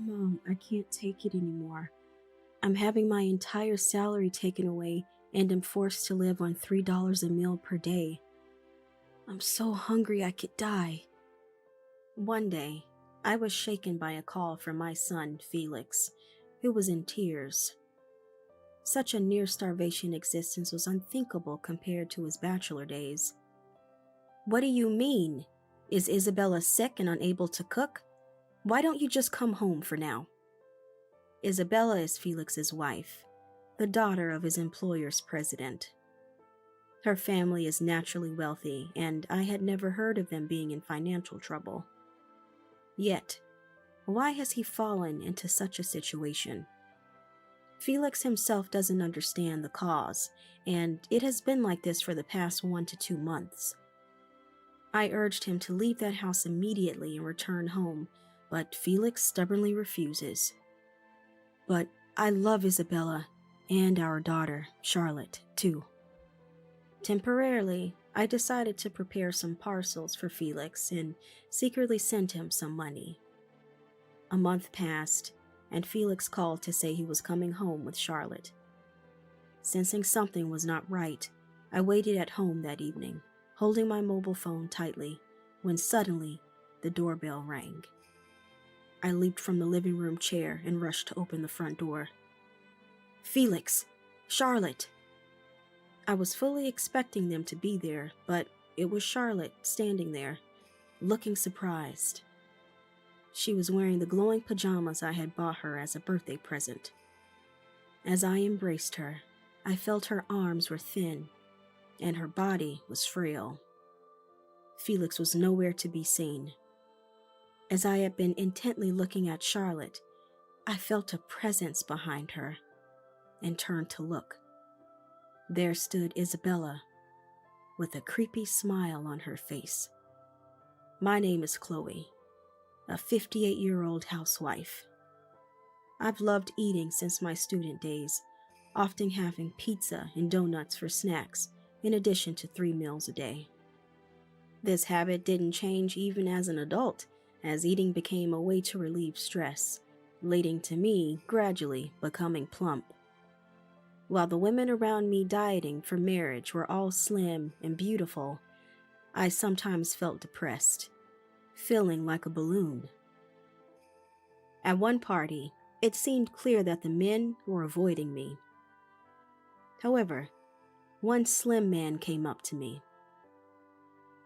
Mom, I can't take it anymore. I'm having my entire salary taken away and am forced to live on $3 a meal per day. I'm so hungry I could die. One day, I was shaken by a call from my son, Felix, who was in tears. Such a near starvation existence was unthinkable compared to his bachelor days. What do you mean? Is Isabella sick and unable to cook? Why don't you just come home for now? Isabella is Felix's wife, the daughter of his employer's president. Her family is naturally wealthy, and I had never heard of them being in financial trouble. Yet, why has he fallen into such a situation? Felix himself doesn't understand the cause, and it has been like this for the past 1 to 2 months. I urged him to leave that house immediately and return home, but Felix stubbornly refuses. But I love Isabella and our daughter, Charlotte, too. Temporarily, I decided to prepare some parcels for Felix and secretly sent him some money. A month passed, and Felix called to say he was coming home with Charlotte. Sensing something was not right, I waited at home that evening, holding my mobile phone tightly, when suddenly the doorbell rang. I leaped from the living room chair and rushed to open the front door. Felix! Charlotte! I was fully expecting them to be there, but it was Charlotte standing there, looking surprised. She was wearing the glowing pajamas I had bought her as a birthday present. As I embraced her, I felt her arms were thin, and her body was frail. Felix was nowhere to be seen. As I had been intently looking at Charlotte, I felt a presence behind her, and turned to look. There stood Isabella, with a creepy smile on her face. My name is Chloe, a 58-year-old housewife. I've loved eating since my student days, often having pizza and donuts for snacks, in addition to 3 meals a day. This habit didn't change even as an adult, as eating became a way to relieve stress, leading to me gradually becoming plump. While the women around me dieting for marriage were all slim and beautiful, I sometimes felt depressed, feeling like a balloon. At one party, it seemed clear that the men were avoiding me. However, one slim man came up to me.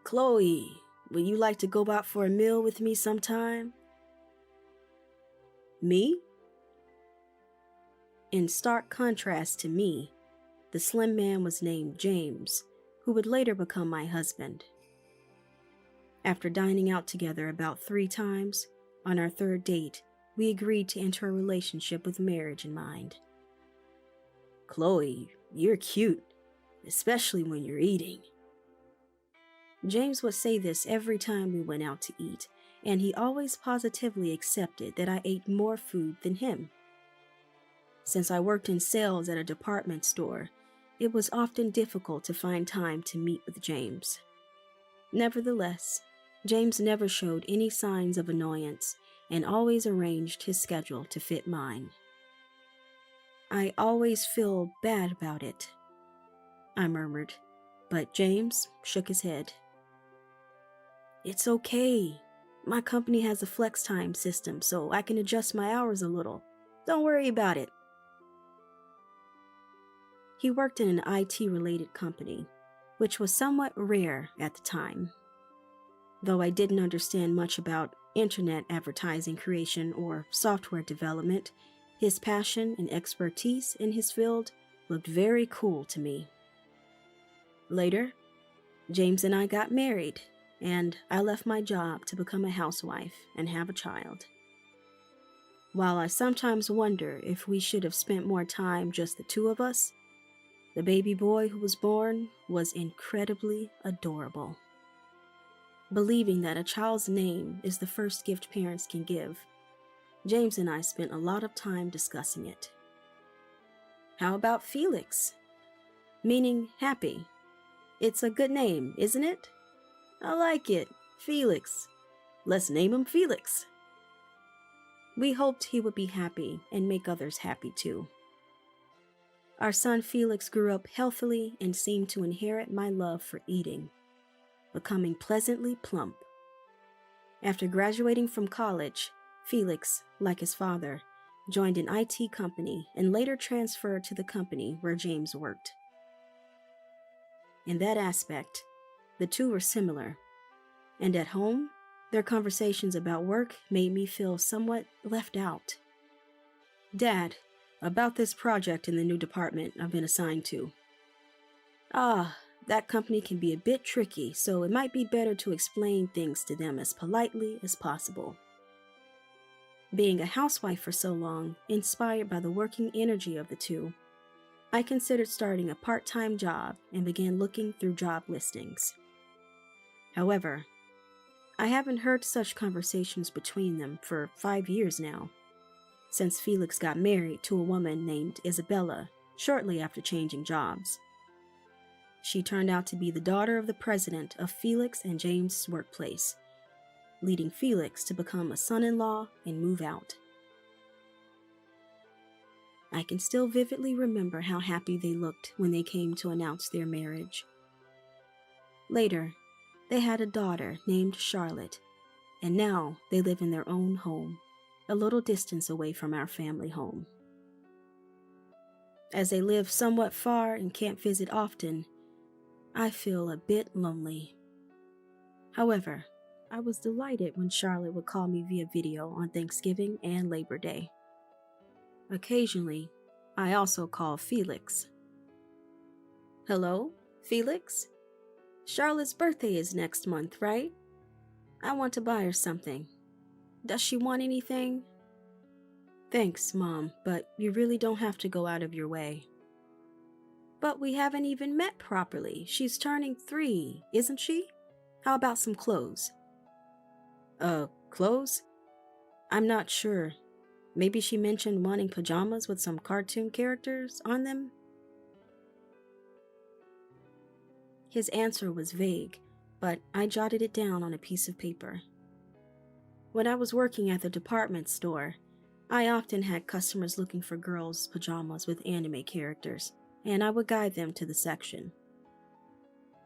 Chloe, would you like to go out for a meal with me sometime? Me? In stark contrast to me, the slim man was named James, who would later become my husband. After dining out together about 3 times, on our 3rd date, we agreed to enter a relationship with marriage in mind. Chloe, you're cute, especially when you're eating. James would say this every time we went out to eat, and he always positively accepted that I ate more food than him. Since I worked in sales at a department store, it was often difficult to find time to meet with James. Nevertheless, James never showed any signs of annoyance and always arranged his schedule to fit mine. I always feel bad about it, I murmured, but James shook his head. It's okay. My company has a flex time system, so I can adjust my hours a little. Don't worry about it. He worked in an IT-related company, which was somewhat rare at the time. Though I didn't understand much about internet advertising creation or software development, his passion and expertise in his field looked very cool to me. Later, James and I got married, and I left my job to become a housewife and have a child. While I sometimes wonder if we should have spent more time just the 2 of us, the baby boy who was born was incredibly adorable. Believing that a child's name is the first gift parents can give, James and I spent a lot of time discussing it. How about Felix? Meaning happy. It's a good name, isn't it? I like it. Felix. Let's name him Felix. We hoped he would be happy and make others happy too. Our son Felix grew up healthily and seemed to inherit my love for eating, becoming pleasantly plump. After graduating from college, Felix, like his father, joined an IT company and later transferred to the company where James worked. In that aspect, the two were similar, and at home, their conversations about work made me feel somewhat left out. "Dad, about this project in the new department I've been assigned to. That company can be a bit tricky, so it might be better to explain things to them as politely as possible." Being a housewife for so long, inspired by the working energy of the two, I considered starting a part-time job and began looking through job listings. However, I haven't heard such conversations between them for 5 years now, since Felix got married to a woman named Isabella shortly after changing jobs. She turned out to be the daughter of the president of Felix and James' workplace, leading Felix to become a son-in-law and move out. I can still vividly remember how happy they looked when they came to announce their marriage. Later, they had a daughter named Charlotte, and now they live in their own home, a little distance away from our family home. As they live somewhat far and can't visit often, I feel a bit lonely. However, I was delighted when Charlotte would call me via video on Thanksgiving and Labor Day. Occasionally, I also call Felix. "Hello, Felix? Charlotte's birthday is next month, right? I want to buy her something. Does she want anything?" "Thanks, Mom, but you really don't have to go out of your way." "But we haven't even met properly. She's turning 3, isn't she? How about some clothes?" Clothes? I'm not sure. Maybe she mentioned wanting pajamas with some cartoon characters on them?" His answer was vague, but I jotted it down on a piece of paper. When I was working at the department store, I often had customers looking for girls' pajamas with anime characters, and I would guide them to the section.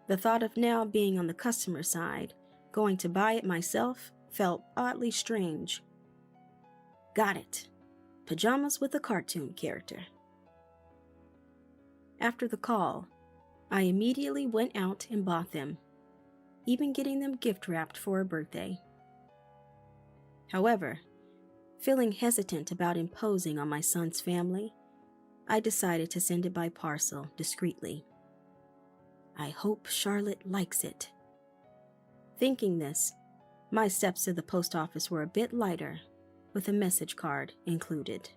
The thought of now being on the customer side, going to buy it myself, felt oddly strange. Got it. Pajamas with a cartoon character. After the call, I immediately went out and bought them, even getting them gift-wrapped for her birthday. However, feeling hesitant about imposing on my son's family, I decided to send it by parcel discreetly. I hope Charlotte likes it. Thinking this, my steps to the post office were a bit lighter, with a message card included.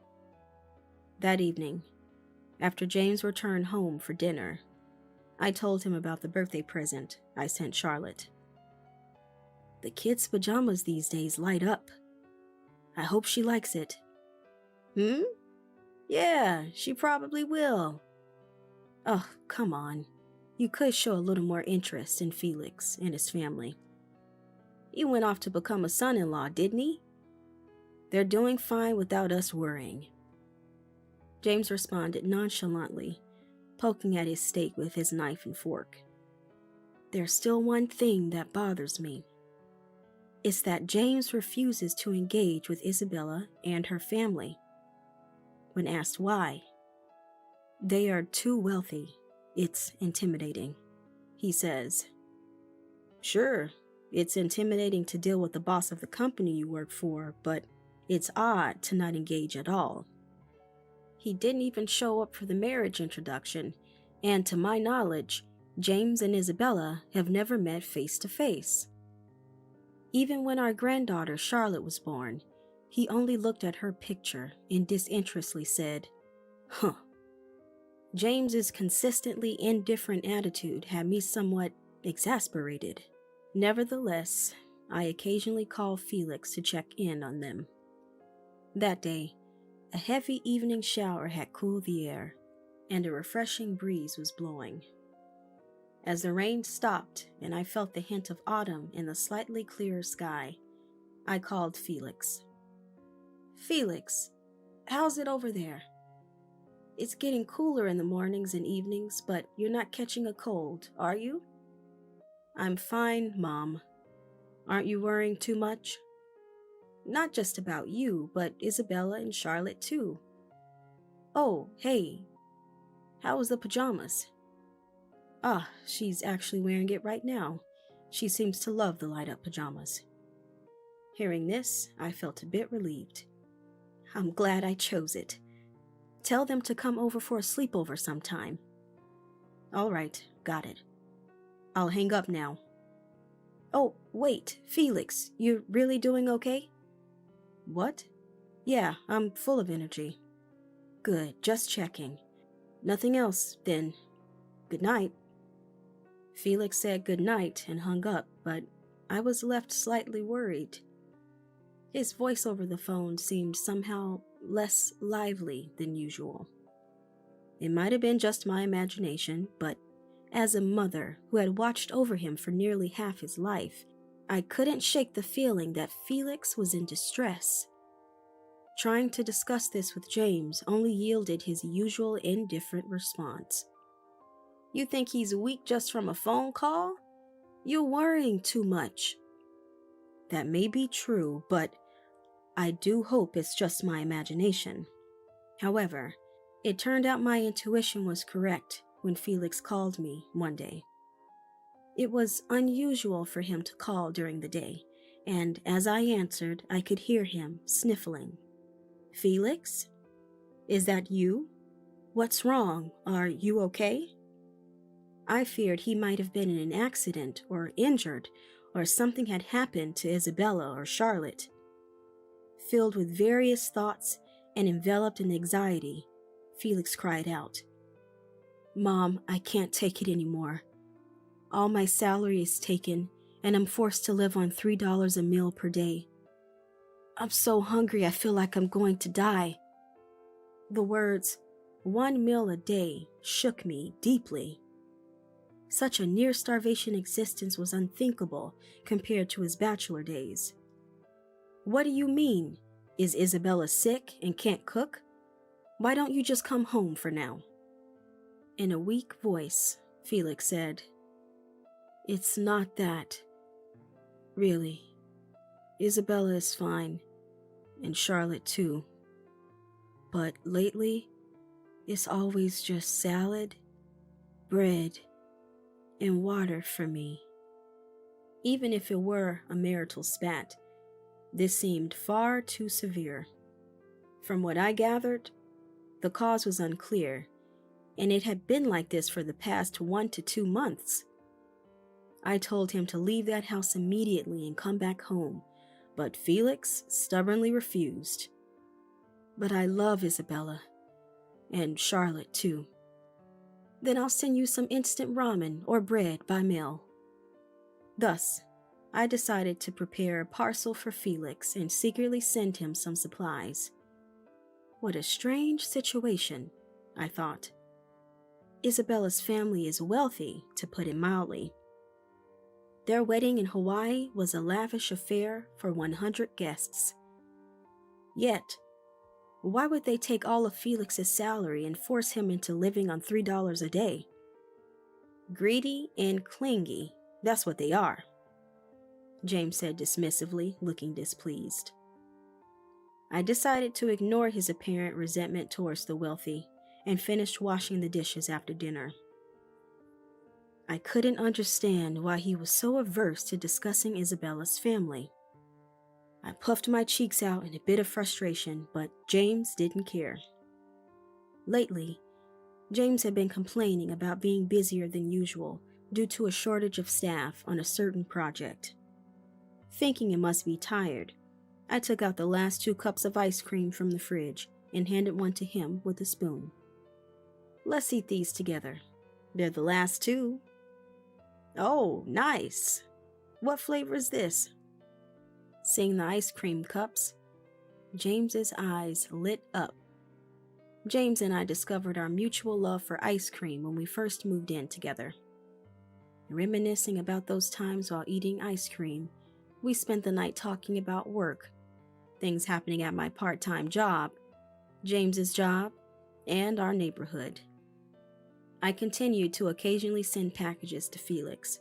That evening, after James returned home for dinner, I told him about the birthday present I sent Charlotte. "The kids' pajamas these days light up. I hope she likes it." "Yeah, she probably will." "Oh, come on. You could show a little more interest in Felix and his family." "He went off to become a son-in-law, didn't he?" "They're doing fine without us worrying." James responded nonchalantly, poking at his steak with his knife and fork. "There's still one thing that bothers me. It's that James refuses to engage with Isabella and her family. When asked why, they are too wealthy. It's intimidating," he says. "Sure, it's intimidating to deal with the boss of the company you work for, but it's odd to not engage at all. He didn't even show up for the marriage introduction, and to my knowledge, James and Isabella have never met face to face. Even when our granddaughter Charlotte was born, he only looked at her picture and disinterestedly said, 'Huh.' James's consistently indifferent attitude had me somewhat exasperated. Nevertheless, I occasionally call Felix to check in on them. That day, a heavy evening shower had cooled the air, and a refreshing breeze was blowing. As the rain stopped and I felt the hint of autumn in the slightly clearer sky, I called Felix. Felix, how's it over there? It's getting cooler in the mornings and evenings, but you're not catching a cold, are you? I'm fine, Mom. Aren't you worrying too much? Not just about you, but Isabella and Charlotte too. Oh, hey, how was the pajamas? Ah, she's actually wearing it right now. She seems to love the light-up pajamas. Hearing this, I felt a bit relieved. I'm glad I chose it. Tell them to come over for a sleepover sometime. All right, got it. I'll hang up now. Oh, wait, Felix, you're really doing okay? What? Yeah, I'm full of energy. Good, just checking. Nothing else, then. Good night. Felix said good night and hung up, but I was left slightly worried. His voice over the phone seemed somehow less lively than usual. It might have been just my imagination, but as a mother who had watched over him for nearly half his life, I couldn't shake the feeling that Felix was in distress. Trying to discuss this with James only yielded his usual indifferent response. You think he's weak just from a phone call? You're worrying too much. That may be true, but I do hope it's just my imagination. However, it turned out my intuition was correct when Felix called me one day. It was unusual for him to call during the day, and as I answered, I could hear him sniffling. Felix? Is that you? What's wrong? Are you okay? I feared he might have been in an accident or injured, or something had happened to Isabella or Charlotte. Filled with various thoughts and enveloped in anxiety, Felix cried out, Mom, I can't take it anymore. All my salary is taken, and I'm forced to live on $3 a meal per day. I'm so hungry I feel like I'm going to die. The words, 1 meal a day, shook me deeply. Such a near-starvation existence was unthinkable compared to his bachelor days. What do you mean? Is Isabella sick and can't cook? Why don't you just come home for now? In a weak voice, Felix said, It's not that. Really. Isabella is fine, and Charlotte too. But lately, it's always just salad, bread, and water for me. Even if it were a marital spat, this seemed far too severe. From what I gathered, the cause was unclear, and it had been like this for the past 1 to 2 months. I told him to leave that house immediately and come back home, but Felix stubbornly refused. But I love Isabella, and Charlotte too. Then I'll send you some instant ramen or bread by mail. Thus, I decided to prepare a parcel for Felix and secretly send him some supplies. What a strange situation, I thought. Isabella's family is wealthy, to put it mildly. Their wedding in Hawaii was a lavish affair for 100 guests. Yet, why would they take all of Felix's salary and force him into living on $3 a day? Greedy and clingy, that's what they are, James said dismissively, looking displeased. I decided to ignore his apparent resentment towards the wealthy and finished washing the dishes after dinner. I couldn't understand why he was so averse to discussing Isabella's family. I puffed my cheeks out in a bit of frustration, but James didn't care. Lately, James had been complaining about being busier than usual due to a shortage of staff on a certain project. Thinking he must be tired, I took out the last 2 cups of ice cream from the fridge and handed one to him with a spoon. Let's eat these together. They're the last 2. Oh, nice. What flavor is this? Seeing the ice cream cups, James's eyes lit up. James and I discovered our mutual love for ice cream when we first moved in together. Reminiscing about those times while eating ice cream, we spent the night talking about work, things happening at my part-time job, James's job, and our neighborhood. I continued to occasionally send packages to Felix,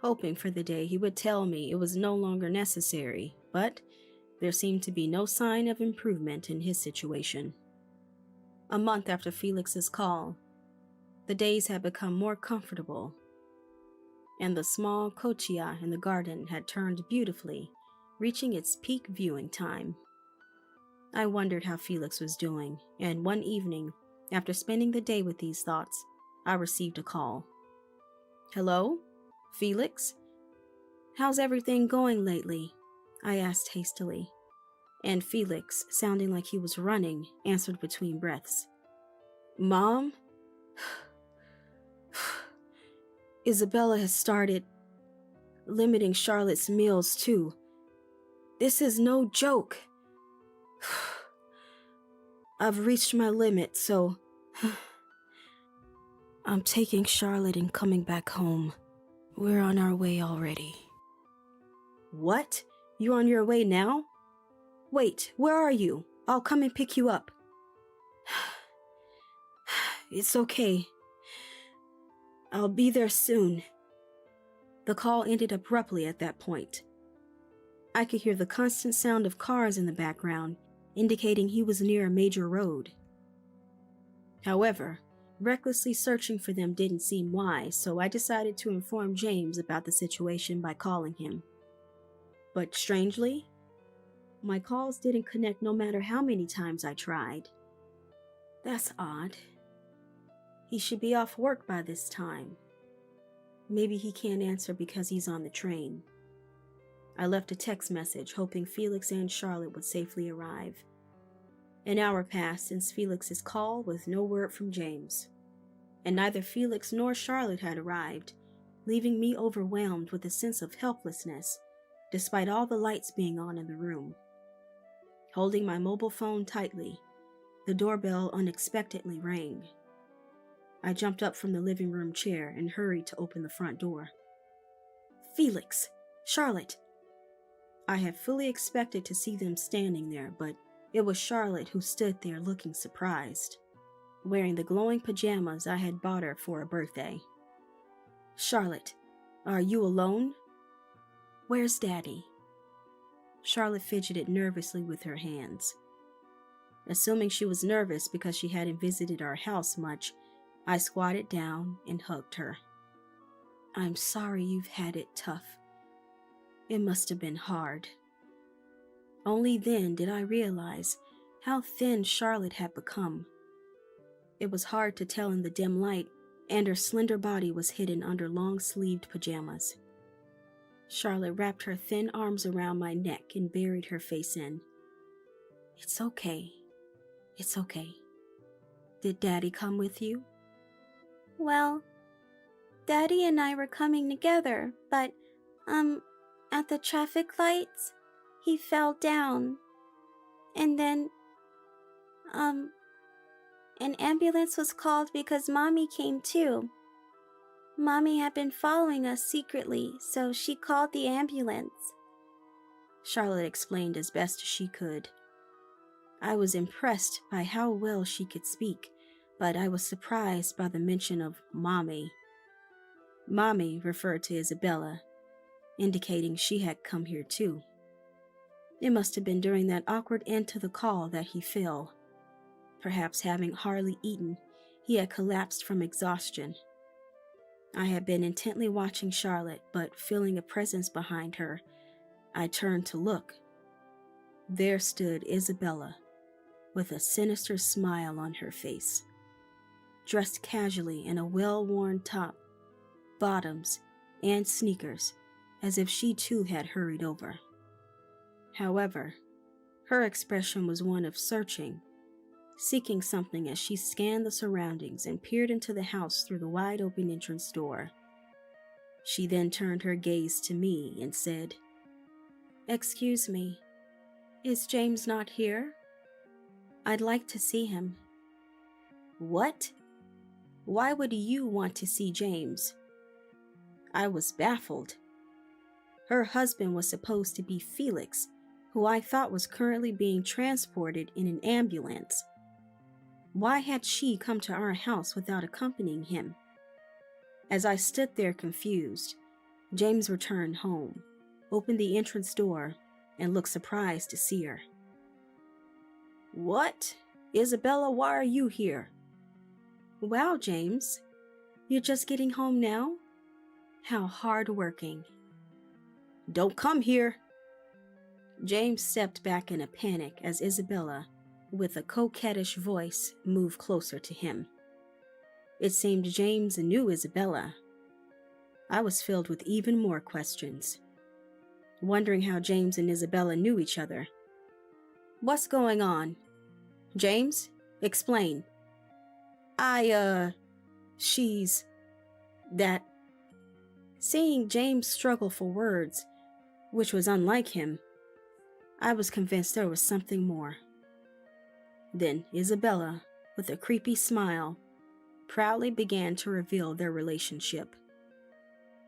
hoping for the day he would tell me it was no longer necessary, but there seemed to be no sign of improvement in his situation. A month after Felix's call, the days had become more comfortable, and the small kochia in the garden had turned beautifully, reaching its peak viewing time. I wondered how Felix was doing, and one evening, after spending the day with these thoughts, I received a call. "Hello? Felix? How's everything going lately?" I asked hastily, and Felix, sounding like he was running, answered between breaths. "Mom? Isabella has started limiting Charlotte's meals too. This is no joke. I've reached my limit, so I'm taking Charlotte and coming back home. We're on our way already." "What? You're on your way now? Wait, where are you? I'll come and pick you up." "It's okay. I'll be there soon." The call ended abruptly at that point. I could hear the constant sound of cars in the background, indicating he was near a major road. However, recklessly searching for them didn't seem wise, so I decided to inform James about the situation by calling him. But strangely, my calls didn't connect no matter how many times I tried. That's odd. He should be off work by this time. Maybe he can't answer because he's on the train. I left a text message hoping Felix and Charlotte would safely arrive. An hour passed since Felix's call with no word from James, and neither Felix nor Charlotte had arrived, leaving me overwhelmed with a sense of helplessness, despite all the lights being on in the room. Holding my mobile phone tightly, the doorbell unexpectedly rang. I jumped up from the living room chair and hurried to open the front door. "Felix! Charlotte!" I had fully expected to see them standing there, but it was Charlotte who stood there looking surprised, wearing the glowing pajamas I had bought her for her birthday. "Charlotte, are you alone? Where's Daddy?" Charlotte fidgeted nervously with her hands. Assuming she was nervous because she hadn't visited our house much, I squatted down and hugged her. "I'm sorry you've had it tough. It must have been hard." Only then did I realize how thin Charlotte had become. It was hard to tell in the dim light, and her slender body was hidden under long-sleeved pajamas. Charlotte wrapped her thin arms around my neck and buried her face in. "It's okay. It's okay. Did Daddy come with you?" "Well, Daddy and I were coming together, but, at the traffic lights, he fell down. And then, an ambulance was called because Mommy came too. Mommy had been following us secretly, so she called the ambulance," Charlotte explained as best she could. I was impressed by how well she could speak, but I was surprised by the mention of Mommy. Mommy referred to Isabella, indicating she had come here too. It must have been during that awkward end to the call that he fell. Perhaps having hardly eaten, he had collapsed from exhaustion. I had been intently watching Charlotte, but feeling a presence behind her, I turned to look. There stood Isabella, with a sinister smile on her face, dressed casually in a well-worn top, bottoms, and sneakers, as if she too had hurried over. However, her expression was one of searching, seeking something as she scanned the surroundings and peered into the house through the wide-open entrance door. She then turned her gaze to me and said, "Excuse me, is James not here? I'd like to see him." "What? Why would you want to see James?" I was baffled. Her husband was supposed to be Felix, who I thought was currently being transported in an ambulance. Why had she come to our house without accompanying him? As I stood there confused, James returned home, opened the entrance door, and looked surprised to see her. "What? Isabella, why are you here?" "Wow, James, you're just getting home now? How hard-working." "Don't come here." James stepped back in a panic as Isabella, with a coquettish voice, moved closer to him. It seemed James knew Isabella. I was filled with even more questions, wondering how James and Isabella knew each other. "What's going on? James, explain." She's... that..." Seeing James struggle for words, which was unlike him, I was convinced there was something more. Then Isabella, with a creepy smile, proudly began to reveal their relationship.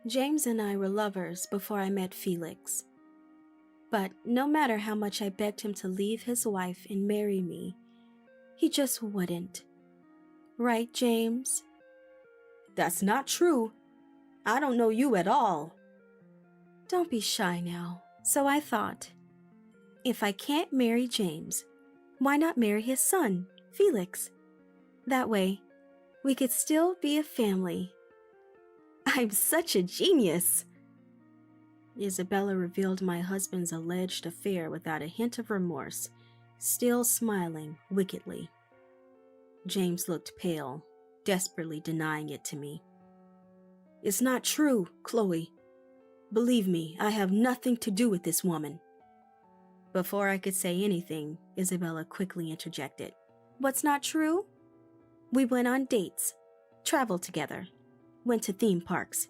"James and I were lovers before I met Felix. But no matter how much I begged him to leave his wife and marry me, he just wouldn't. Right, James?" "That's not true. I don't know you at all." "Don't be shy now." "So I thought, if I can't marry James, why not marry his son, Felix? That way, we could still be a family." "I'm such a genius." Isabella revealed my husband's alleged affair without a hint of remorse, still smiling wickedly. James looked pale, desperately denying it to me. "It's not true, Chloe. Believe me, I have nothing to do with this woman." Before I could say anything, Isabella quickly interjected. "What's not true? We went on dates, traveled together, went to theme parks,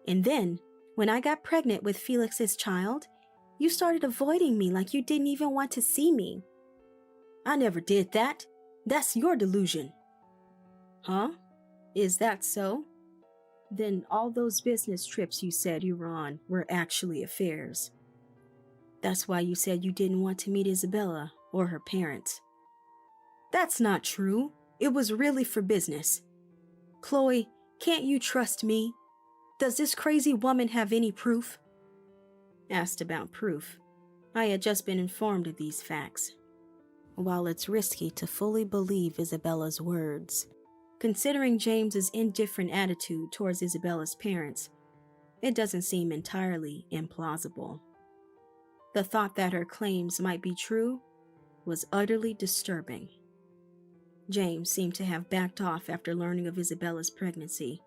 and then, when I got pregnant with Felix's child, you started avoiding me like you didn't even want to see me." "I never did that. That's your delusion." "Huh? Is that so? Then all those business trips you said you were on were actually affairs. That's why you said you didn't want to meet Isabella or her parents." "That's not true. It was really for business. Chloe, can't you trust me? Does this crazy woman have any proof?" Asked about proof, I had just been informed of these facts. While it's risky to fully believe Isabella's words, considering James's indifferent attitude towards Isabella's parents, it doesn't seem entirely implausible. The thought that her claims might be true was utterly disturbing. James seemed to have backed off after learning of Isabella's pregnancy,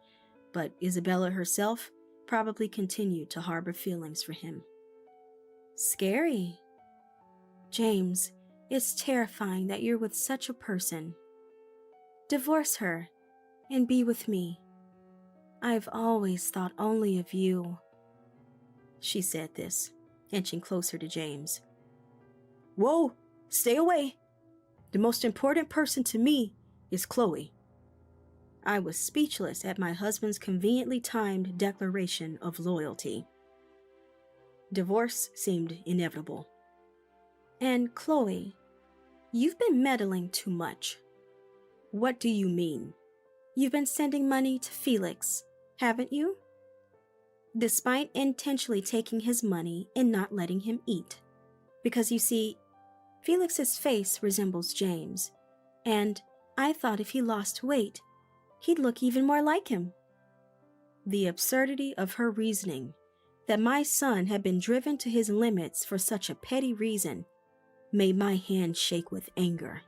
but Isabella herself probably continued to harbor feelings for him. Scary. James, it's terrifying that you're with such a person. Divorce her and be with me. I've always thought only of you." She said this, inching closer to James. "Whoa, stay away. The most important person to me is Chloe." I was speechless at my husband's conveniently timed declaration of loyalty. Divorce seemed inevitable. "And Chloe, you've been meddling too much." "What do you mean?" "You've been sending money to Felix, haven't you? Despite intentionally taking his money and not letting him eat. Because you see, Felix's face resembles James, and I thought if he lost weight, he'd look even more like him." The absurdity of her reasoning, that my son had been driven to his limits for such a petty reason, made my hand shake with anger.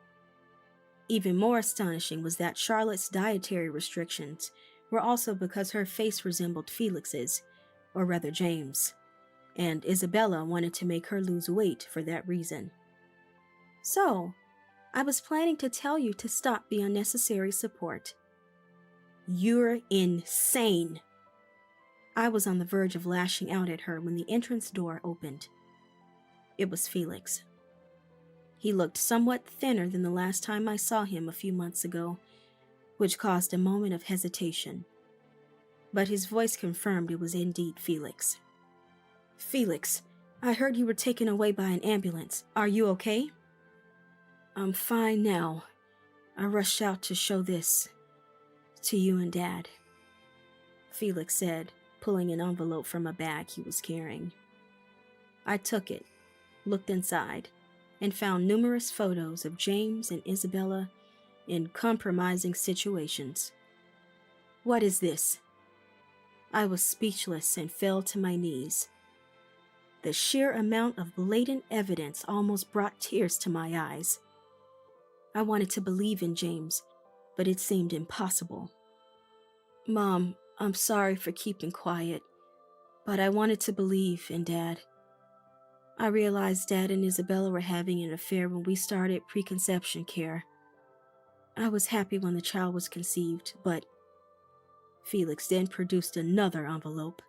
Even more astonishing was that Charlotte's dietary restrictions were also because her face resembled Felix's, or rather James, and Isabella wanted to make her lose weight for that reason. "So, I was planning to tell you to stop the unnecessary support." "You're insane." I was on the verge of lashing out at her when the entrance door opened. It was Felix. He looked somewhat thinner than the last time I saw him a few months ago, which caused a moment of hesitation. But his voice confirmed it was indeed Felix. "Felix, I heard you were taken away by an ambulance. Are you okay? I'm fine now. I rushed out to show this to you and Dad, Felix said, pulling an envelope from a bag he was carrying. I took it, looked inside, and found numerous photos of James and Isabella in compromising situations. What is this? I was speechless and fell to my knees. The sheer amount of blatant evidence almost brought tears to my eyes. I wanted to believe in James, but it seemed impossible. Mom, I'm sorry for keeping quiet, but I wanted to believe in Dad. I realized Dad and Isabella were having an affair when we started preconception care. I was happy when the child was conceived, but Felix then produced another envelope.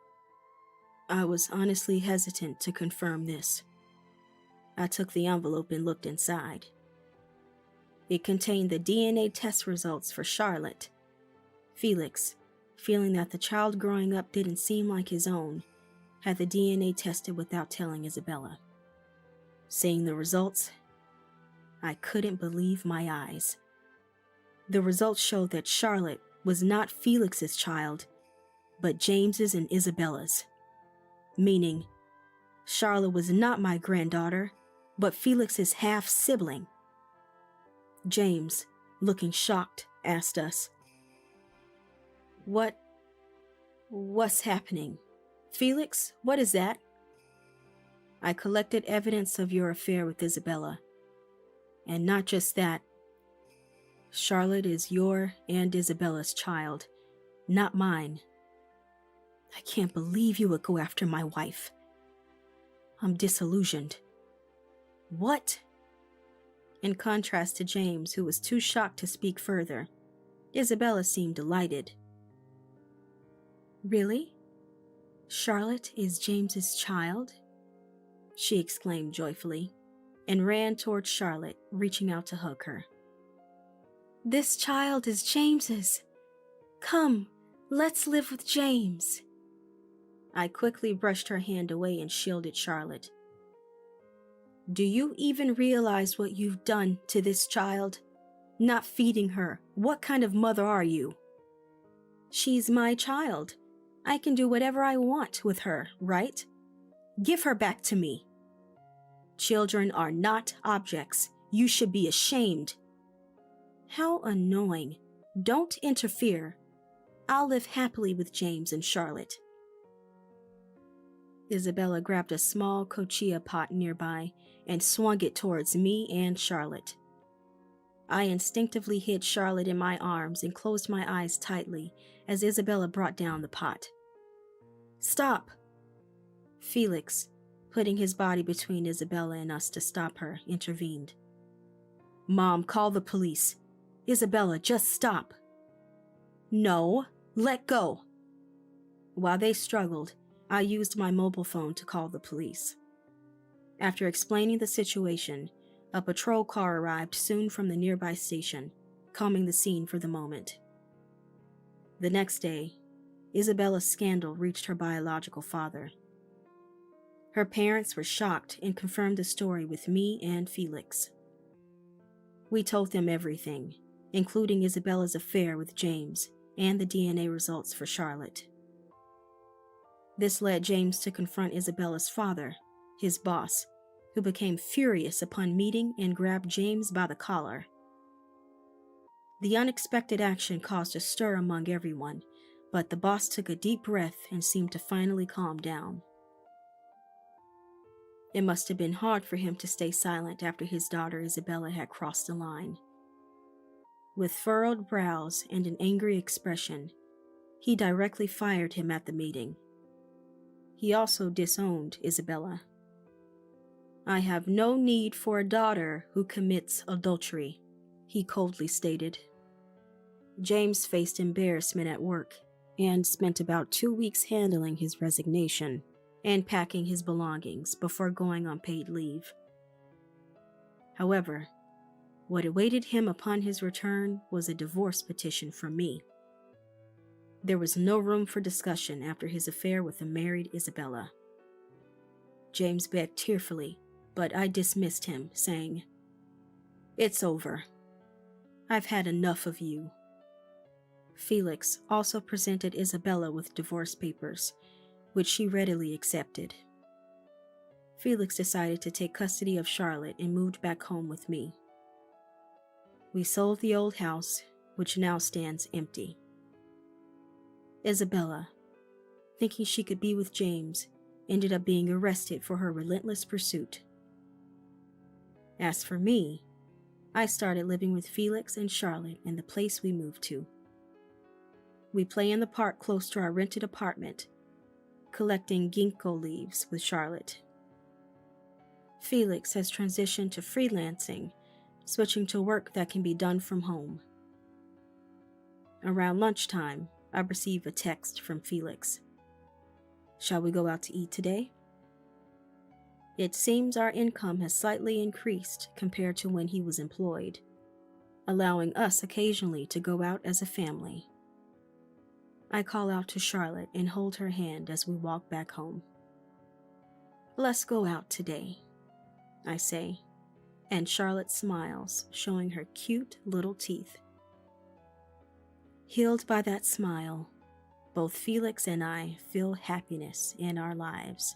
I was honestly hesitant to confirm this. I took the envelope and looked inside. It contained the DNA test results for Charlotte. Felix, feeling that the child growing up didn't seem like his own, had the DNA tested without telling Isabella. Seeing the results, I couldn't believe my eyes. The results showed that Charlotte was not Felix's child, but James's and Isabella's. Meaning, Charlotte was not my granddaughter, but Felix's half-sibling. James, looking shocked, asked us, What's happening? Felix, what is that? I collected evidence of your affair with Isabella. And not just that. Charlotte is your and Isabella's child, not mine. I can't believe you would go after my wife. I'm disillusioned. What? In contrast to James, who was too shocked to speak further, Isabella seemed delighted. Really? Charlotte is James's child? She exclaimed joyfully, and ran toward Charlotte, reaching out to hug her. This child is James's. Come, let's live with James. I quickly brushed her hand away and shielded Charlotte. Do you even realize what you've done to this child? Not feeding her. What kind of mother are you? She's my child. I can do whatever I want with her, right? Give her back to me. Children are not objects. You should be ashamed. How annoying. Don't interfere. I'll live happily with James and Charlotte. Isabella grabbed a small cochia pot nearby and swung it towards me and Charlotte. I instinctively hid Charlotte in my arms and closed my eyes tightly as Isabella brought down the pot. Stop! Felix, putting his body between Isabella and us to stop her, intervened. Mom, call the police. Isabella, just stop. No, let go. While they struggled, I used my mobile phone to call the police. After explaining the situation, a patrol car arrived soon from the nearby station, calming the scene for the moment. The next day, Isabella's scandal reached her biological father. Her parents were shocked and confirmed the story with me and Felix. We told them everything, including Isabella's affair with James and the DNA results for Charlotte. This led James to confront Isabella's father, his boss, who became furious upon meeting and grabbed James by the collar. The unexpected action caused a stir among everyone, but the boss took a deep breath and seemed to finally calm down. It must have been hard for him to stay silent after his daughter Isabella had crossed the line. With furrowed brows and an angry expression, he directly fired him at the meeting. He also disowned Isabella. I have no need for a daughter who commits adultery, he coldly stated. James faced embarrassment at work and spent about 2 weeks handling his resignation and packing his belongings before going on paid leave. However, what awaited him upon his return was a divorce petition from me. There was no room for discussion after his affair with the married Isabella. James begged tearfully, but I dismissed him, saying, "It's over. I've had enough of you." Felix also presented Isabella with divorce papers, which she readily accepted. Felix decided to take custody of Charlotte and moved back home with me. We sold the old house, which now stands empty. Isabella, thinking she could be with James, ended up being arrested for her relentless pursuit. As for me, I started living with Felix and Charlotte in the place we moved to. We play in the park close to our rented apartment, collecting ginkgo leaves with Charlotte. Felix has transitioned to freelancing, switching to work that can be done from home. Around lunchtime, I receive a text from Felix. "Shall we go out to eat today?" It seems our income has slightly increased compared to when he was employed, allowing us occasionally to go out as a family. I call out to Charlotte and hold her hand as we walk back home. "Let's go out today," I say, and Charlotte smiles, showing her cute little teeth. Healed by that smile, both Felix and I feel happiness in our lives.